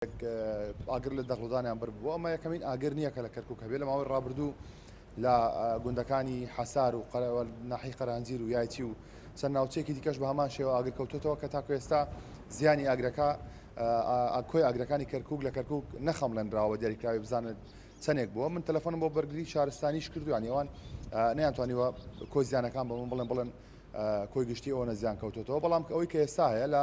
ئاگر لە دەخڵدانیان بڕبوو ئەمە یەکەمین ئاگر نییە کە لە کەرکووک هەبێ لە ماوەی ڕابردوو لە گوندەکانی حەسار و ناحی قەرانزیر و یایچی و چەند ناوچەیەکی دیکەش بە هەمان شێوە ئاگر کەوتوتەوە کە تاکو ئێستا زیانی ئاگرەکە کۆی ئاگرەکانی کەرکووک لە کەرکووک نەخەمڵێنراوە دیاریکراوی بزانێت چەندێک بووە. من تەلەفۆنم بۆ بەرگری شارستانیش کردویان ئەوان نەیانتوانیوە کۆی زیانەکان بە من بڵێن کۆی گشتی ئەوە نەزیان کەوتوتەوە، بەڵام ئەوەی کە ئێستا هەیە لە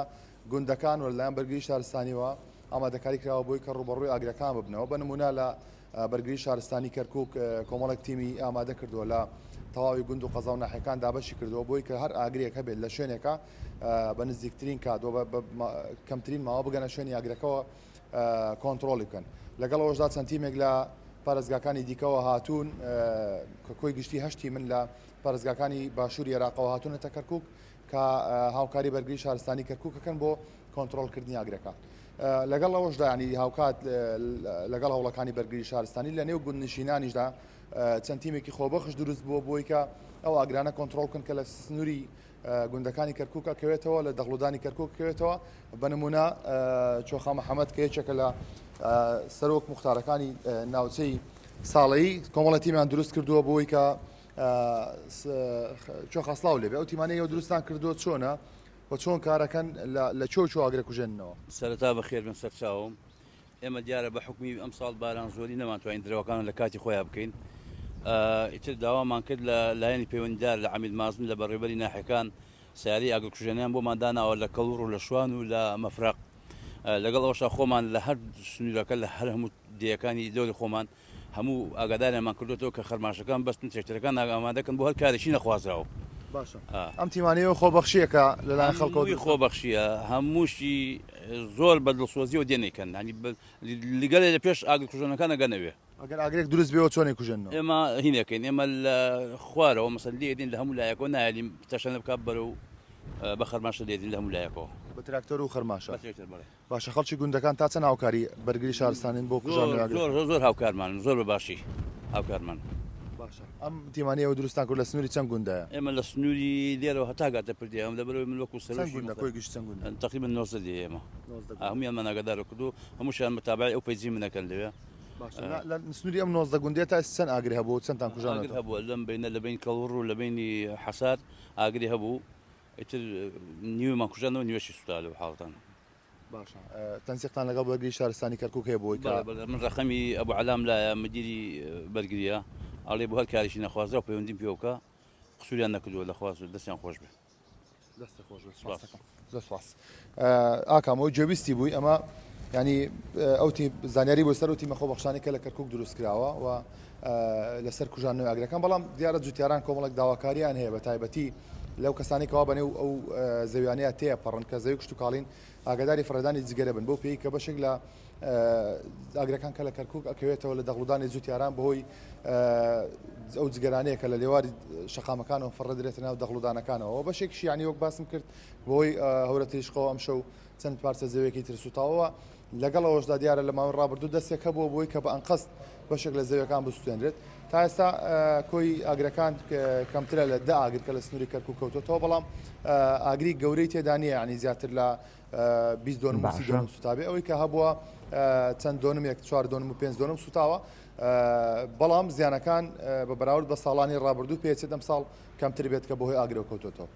گوندەکان و لەلایەن بەرگری شارستانیەوە ئامادەکاری کراوە بۆی کە ڕوبەڕووی ئاگرەکان ببنەوە. بە نمونە لە بەرگری شارستانی کەرکووک کۆمەڵێک تیمی ئامادە کردووە لە تەواوی گوند و قەزا و ناحیەکان دابەشی کردووە بۆی کە هەر ئاگرێک هەبێت لە شوێنێکە بە نزیکترین کاتەوە کەمترین ماوە بگەنە شوێنی ئاگرەکەەوە کۆنتترۆلی بکەن. لەگەڵ ئەوەشدا چەند تیمێک لە پارێزگاکانی دیکەوە هاتوون کە کۆی گشتی هەشتی من لە پارێزگاکانی باشووری عێراقەوە هاتوونەتە کەرکووک کە هاوکاری بەرگری شارستانی کەرکووکەکەن بۆ کۆنتترۆلکردنی ئاگرەکان. لەگەڵ ئەوەشدا ینی هاوکات لەگەڵ هەوڵەکانی بەرگری شارستانی لە نێو گوندنشینانیشدا چەند تیمێکی خۆبەخش دروست بووە بۆی کە ئەو ئاگرانە کۆنتترۆل بکەن کە لە سنووری گوندەکانی کەرکووکە کەوێتەوە لە دەخڵودانی کەرکووک کەوێتەوە. بە نمونە چۆخا مەحەمەد کە یەکێکە لە سەرۆک موختارەکانی ناوچەی ساڵەیی کۆمەڵە تیمیان دروست کردووە بۆی کە چۆخا سڵاو لێبێ ئەو تیمانەی ئەو دروستان کردووە چۆنە و چۆن کارەکەن لە چۆ ئاگرە کوژێننەوە. سەرەتا بەخێر بن سەرچاوم ئێمە دیارە بە حکمی ئەم ساڵ باران زۆری نەمانتوانین درەوەکان لە کاتی خۆیان بکەین. ئیتر داوامان کرد لە لایەنی پەیوەندیدار لە عەمید مازن لە بەڕێوەبەری ناحیەکان سیاری ئاگر کوژێنیان بۆمان داناوە لە کەڵوڕ و لە شوان و لە مەفرەق. لەگەڵ ئەوەشا خۆمان لە هەر سنوورەکە لە هەر هەموو دیەکانی دەوری خۆمان هەموو ئاگاداریانمان کردوێتەوە کە خەرماشەکان بەستن تێکتەرەکان ئامادەکەن بۆ هەر کارێکی نەخوازراوە. باشە ئەم تیمانەوە خۆبەخشیەکە لەلایەن خەڵکەوە خۆبەخشیە هەمووشی زۆر بە دڵسۆزیەوە دێنێکن لەگەڵێ لە پێش ئاگر کوژێنەکان ئەگەنەوێ ئەگەر ئاگرێک دروست بێەوە چۆنێک کوژێنەوە ئێمە هینەکەین ئێمە لە خوارەوە مەسەن لێدین لە هەموو لایەکەوە نایلیم تەشەنە بکات بەرەو بە خەرماشە لێدین لە هەموو لایەکەوە بە تراکتۆر و خەرماشە. باشە خەڵکی گوندەکان تا چەند هاوکاری بەرگری شارستانین بۆ زۆر هاوکارمان زۆر بە باشی هاوکارمان. باشە ئەم تیمانەوە دروستان کرد لە سنووری چەند گوندەیە؟ ئێمە لە سنووری لێرەوە هەتا گاتە پردی ئەم لەبەرەوەی من وەکو سەرۆکی گشت چەند گوندە تقریبا 90 ئێمە هەموویانمان ئاگادار کردو هەمووشیان متابعی ئەو پەیجی منەکەن لەوێ. لە سنووری ئەم 90 گوندێ تا چەند ئاگری هەبوو چەندتان کوژان هەبووە لەم بینە لە بین کەڵوڕ و لە بینی حەسار ئاگری هەبوو ئیتر نیوەمان کوژانەوە نیوەشی سوتا لەو حاڵەتان. باشە تەنسیقتان لەگەڵ بەرگری شارستانی کەرکووک هەیە بۆی من ڕەخەمی ئەبوو عەلام لایە مدیری بەرگریە ئاڵێ بۆ هەر کاریشی نەخوازرا و پەیوەندیم پێ بکە قسووریان نەکردووە لە خواست دەستیان خۆش بێ. دەستە خۆش زۆر سپاس. ئاکامەوە جێویستی بووی ئەمە ینی ئەو زانیاری بۆ سەر و تیمە خۆبەخشانی کە لە کەرکووک دروست کراوە و لەسەر کوژانەوەی ئاگرەکان، بەڵام دیارە جوتیاران کۆمەڵێک داواکاریان هەیە بە تایبەتی لەو کەسانی کەوا بەنێو ئەو زەویانەیە تێپەڕن کە زەوی کشت و کاڵین ئاگاداری فڕێدانی جگەرە بن بۆ پێی کە بەشێک لە ئاگرەکان کە لە کەرکووک ئەکەوێتەوە لە دەغڵودانی زوتیاران بەهۆی ئەو جگەرانەیە کە لە لێواری شەقامەکانەوە فڕە درێتە ناو دەغڵودانەکانەوە بەشێکشی ینی وەک باسم کرد بۆی هەورە تریشقەوە ئەم شەو چەند پارچە زەویەکی ترسوتاوەوە. لەگەڵ ئەوەشدا دیارە لە ماوەی ڕابردوو دەستێک هەبووە بۆی کە بە ئەنقەست بەشێک لە زەویەکان بستێنرێت. تا ئێستا کۆی ئاگرەکان کەمترە لە 10 ئاگر کە لە سنووری کەرکووک کەوتوتەوە، بەڵام ئاگری گەورەی تێدا نییە ینی زیاتر لە 20 دۆنم و 30 دۆنم سوتابێ ئەوەی کە هەبووە چەند دۆنم 4 دۆنم و 5 دۆنم سوتاوە، بەڵام زیانەکان بە بەراورد بە ساڵانی ڕابردوو پێچێت ئەم ساڵ کەمتر بێت کە بەهۆی ئاگرەوە کەوتوتەوە.